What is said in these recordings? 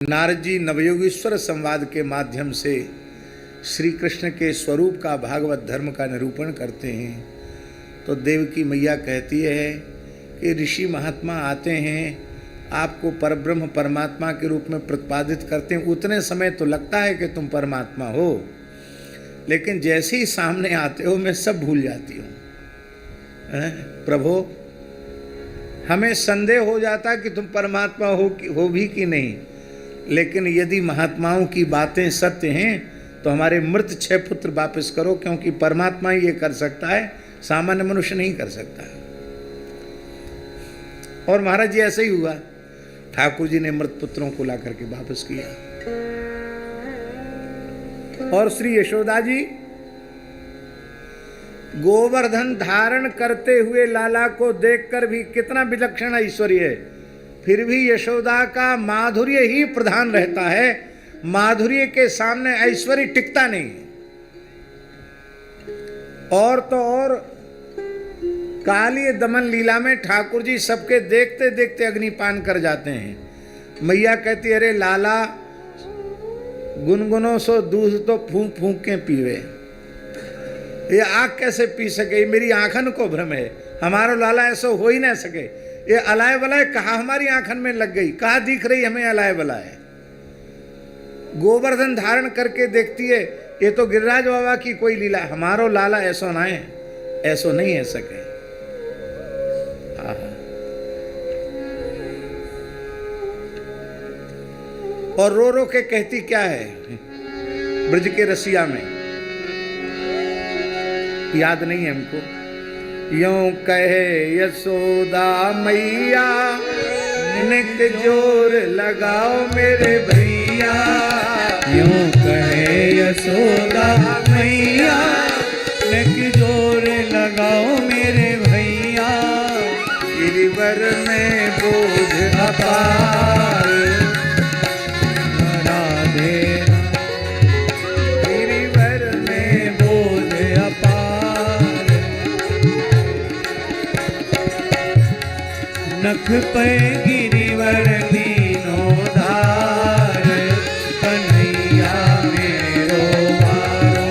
नारद जी नवयोगीश्वर संवाद के माध्यम से श्री कृष्ण के स्वरूप का भागवत धर्म का निरूपण करते हैं। तो देवकी मैया कहती है कि ऋषि महात्मा आते हैं, आपको परब्रह्म परमात्मा के रूप में प्रतिपादित करते हैं। उतने समय तो लगता है कि तुम परमात्मा हो, लेकिन जैसे ही सामने आते हो मैं सब भूल जाती हूँ। प्रभु, हमें संदेह हो जाता कि तुम परमात्मा हो भी कि नहीं, लेकिन यदि महात्माओं की बातें सत्य हैं तो हमारे मृत 6 पुत्र वापस करो, क्योंकि परमात्मा ही ये कर सकता है, सामान्य मनुष्य नहीं कर सकता। और महाराज जी ऐसे ही हुआ, ठाकुर जी ने मृत पुत्रों को ला करके वापस किया। और श्री यशोदा जी गोवर्धन धारण करते हुए लाला को देखकर भी कितना विलक्षण ऐश्वर्य है, फिर भी यशोदा का माधुर्य ही प्रधान रहता है। माधुर्य के सामने ऐश्वर्य टिकता नहीं। और तो और काली दमन लीला में ठाकुर जी सबके देखते देखते अग्निपान कर जाते हैं। मैया कहती, अरे लाला गुनगुनो सो दूध तो फूंक फूंक के पीवे, ये आँख कैसे पी सके, मेरी आंखन को भ्रम है, हमारा लाला ऐसा हो ही ना सके। ये अलाय बलाय कहाँ हमारी आंखन में लग गई, कहाँ दिख रही हमें अलाय बलाय। गोवर्धन धारण करके देखती है, ये तो गिरिराज बाबा की कोई लीला, हमारो लाला ऐसो ना है, ऐसो नहीं है सके। और रो रो के कहती क्या है ब्रज के रसिया में, याद नहीं है हमको। यूं कहे यशोदा मैया, निक जोर लगाओ मेरे भैया। यूं कहे यशोदा मैया, निक जोर लगाओ मेरे भैया। गिरिवर में बोझ अपार, राधे गिरिवर में बोझ अपार। नख पे गिरिवर दीनो धार, कन्हैया मेरो वारो।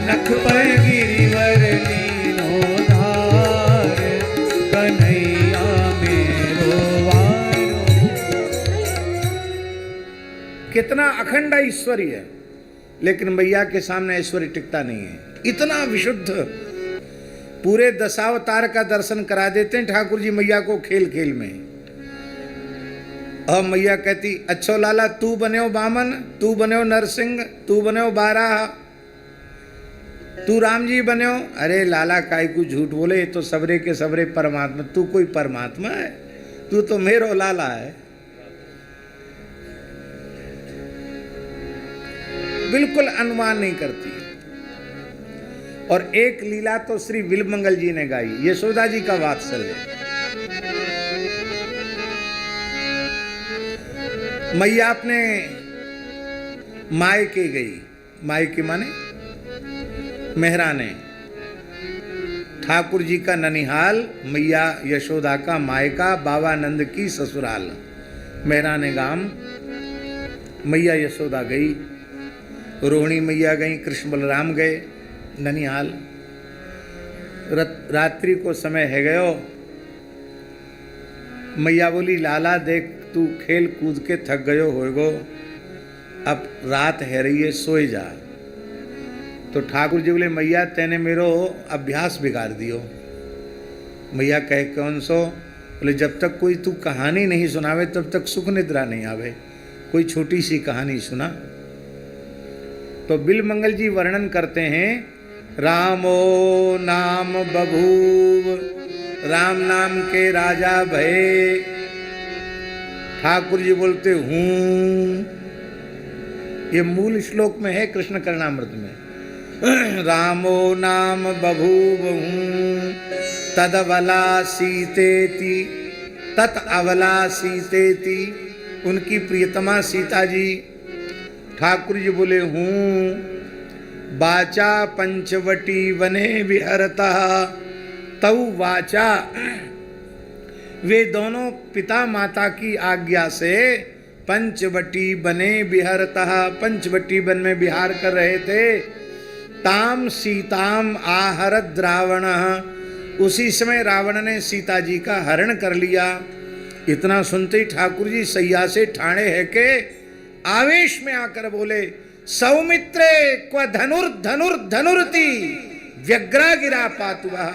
नख पे गिरिवर दीनो धार, कन्हैया मेरो वारो। कितना अखंड ऐश्वर्य है, लेकिन मैया के सामने ऐश्वर्य टिकता नहीं है। इतना विशुद्ध, पूरे दशावतार का दर्शन करा देते हैं ठाकुर जी मैया को खेल खेल में। और मैया कहती, अच्छो लाला तू बने बामन, तू बने नरसिंह, तू बने बाराह, तू राम जी बने। अरे लाला काय को झूठ बोले, ये तो सबरे के सबरे परमात्मा, तू कोई परमात्मा है, तू तो मेरो लाला है। बिल्कुल अनुमान नहीं करती। और एक लीला तो श्री विल्वमंगल जी ने गाई, यशोदा जी का वात्सल्य। मैया अपने मायके गई, मायके माने मेहराने, ठाकुर जी का ननिहाल, मैया यशोदा का मायका, बाबा नंद की ससुराल, मेहराने गाम। मैया यशोदा गई, रोहिणी मैया गई, कृष्ण बलराम गए ननिहाल। रात्रि को समय है गयो। मैया बोली, लाला देख तू खेल कूद के थक गयो होएगो, अब रात है रही है, सोए जा। तो ठाकुर जी बोले, मैया तेने मेरो अभ्यास बिगाड़ दियो। मैया कहे, कौन सो? बोले, जब तक कोई तू कहानी नहीं सुनावे तब तक सुख निद्रा नहीं आवे, कोई छोटी सी कहानी सुना। तो बिल्वमंगल जी वर्णन करते हैं, रामो नाम बभूव, राम नाम के राजा भये। ठाकुर जी बोलते हूँ, ये मूल श्लोक में है कृष्ण करणामृत में। रामो नाम बभूव हूँ, तदवला सीतेति, तत अवला सीतेति, उनकी प्रियतमा सीता जी। ठाकुर जी बोले हूँ, वाचा पंचवटी वने विहरता, तऊ वाचा, वे दोनों पिता माता की आज्ञा से पंचवटी बने विहरतः, पंचवटी वन में विहार कर रहे थे। ताम सीताम आहरत रावण, उसी समय रावण ने सीता जी का हरण कर लिया। इतना सुनते ही ठाकुर जी सैया से ठाणे है के आवेश में आकर बोले, सौमित्रे क्व धनुर्धनुर्धनुरति व्यग्रा गिरा पातुआ।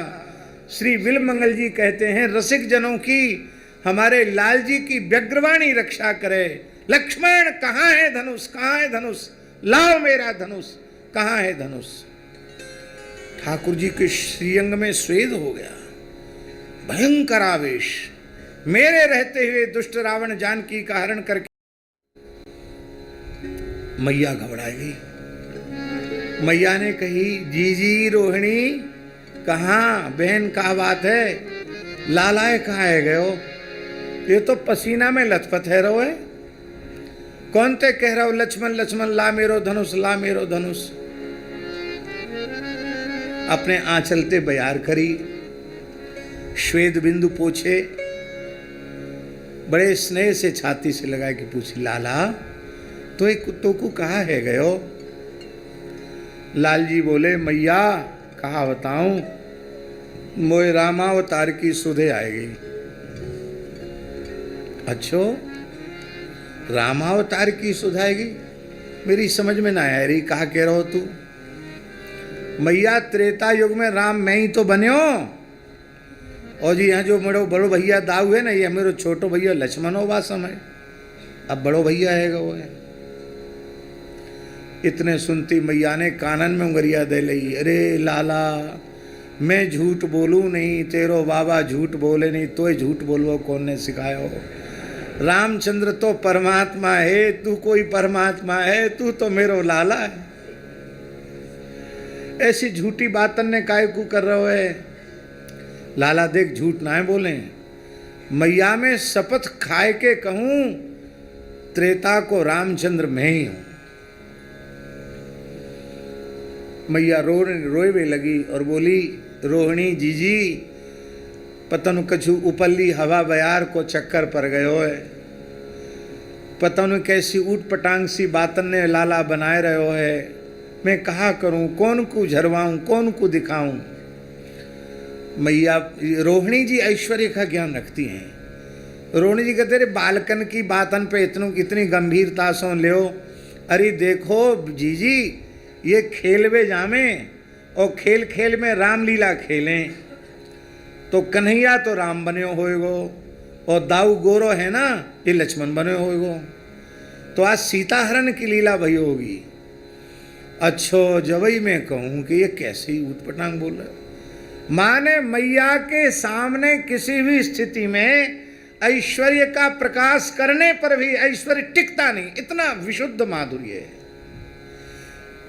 श्री विल्वमंगल जी कहते हैं, रसिक जनों की, हमारे लाल जी की व्यग्रवाणी रक्षा करे। लक्ष्मण कहाँ है धनुष, कहाँ है धनुष, लाओ मेरा धनुष, कहाँ है धनुष। ठाकुर जी के श्रीअंग में स्वेद हो गया, भयंकर आवेश। मेरे रहते हुए दुष्ट रावण जानकी का हरण करके, मैया घबरा गई। मैया ने कही, जीजी रोहिणी कहाँ, बहन कहाँ बात है, लालाए कहाँ है गयो, ये तो पसीना में लथपथ है रहो है। कौन ते कह रहा हो लक्ष्मण लक्ष्मण ला मेरो धनुष, ला मेरो धनुष। अपने आंचलते बयार करी, श्वेत बिंदु पोछे, बड़े स्नेह से छाती से लगा के पूछी, लाला तो एक कुत्तों को कहा है गयो। लाल जी बोले, मैया कहा बताऊं, मोए रामावतार की सुधे आएगी। अच्छो, रामावतार की सुध आएगी, मेरी समझ में ना आ रही, कहा कह रहा हो तू। मैया त्रेता युग में राम मैं ही तो बन्यो, और जी यहाँ जो मेरे बड़ो भैया दाऊ है ना, ये मेरे छोटो भैया लक्ष्मण हो बा समय, अब बड़ो भैया है वो है। इतने सुनती मैया ने कानन में उंगरिया दे ली, अरे लाला मैं झूठ बोलूं नहीं, तेरो बाबा झूठ बोले नहीं, तो झूठ बोलवो कौन ने सिखायो। रामचंद्र तो परमात्मा है, तू कोई परमात्मा है, तू तो मेरो लाला है। ऐसी झूठी बातन ने काय को कर रहे है। लाला देख झूठ ना है बोले, मैया में शपथ खाए के कहूं, त्रेता को रामचंद्र मैं ही हूं। मैया रोए लगी और बोली, रोहिणी जीजी पतन कछु उपल्ली हवा बयार को चक्कर पर गयो है, पतन कैसी ऊट पटांग सी बातन ने लाला बनाए रहो है, मैं कहा करूं, कौन को झरवाऊं, कौन को दिखाऊं। मैया रोहिणी जी ऐश्वर्य का ज्ञान रखती हैं। रोहिणी जी कहते, बालकन की बातन पे इतनी गंभीरता से ले। अरे देखो जीजी, ये खेलवे जामे और खेल खेल में रामलीला खेलें, तो कन्हैया तो राम बने होएगो, और दाऊ गोरो है ना, ये लक्ष्मण बने होएगो, तो आज सीता हरण की लीला भई होगी। अच्छो जबई मैं कहूँ कि ये कैसे ही ऊटपटांग बोल रहा है। माने मैया के सामने किसी भी स्थिति में ऐश्वर्य का प्रकाश करने पर भी ऐश्वर्य टिकता नहीं, इतना विशुद्ध माधुर्य है।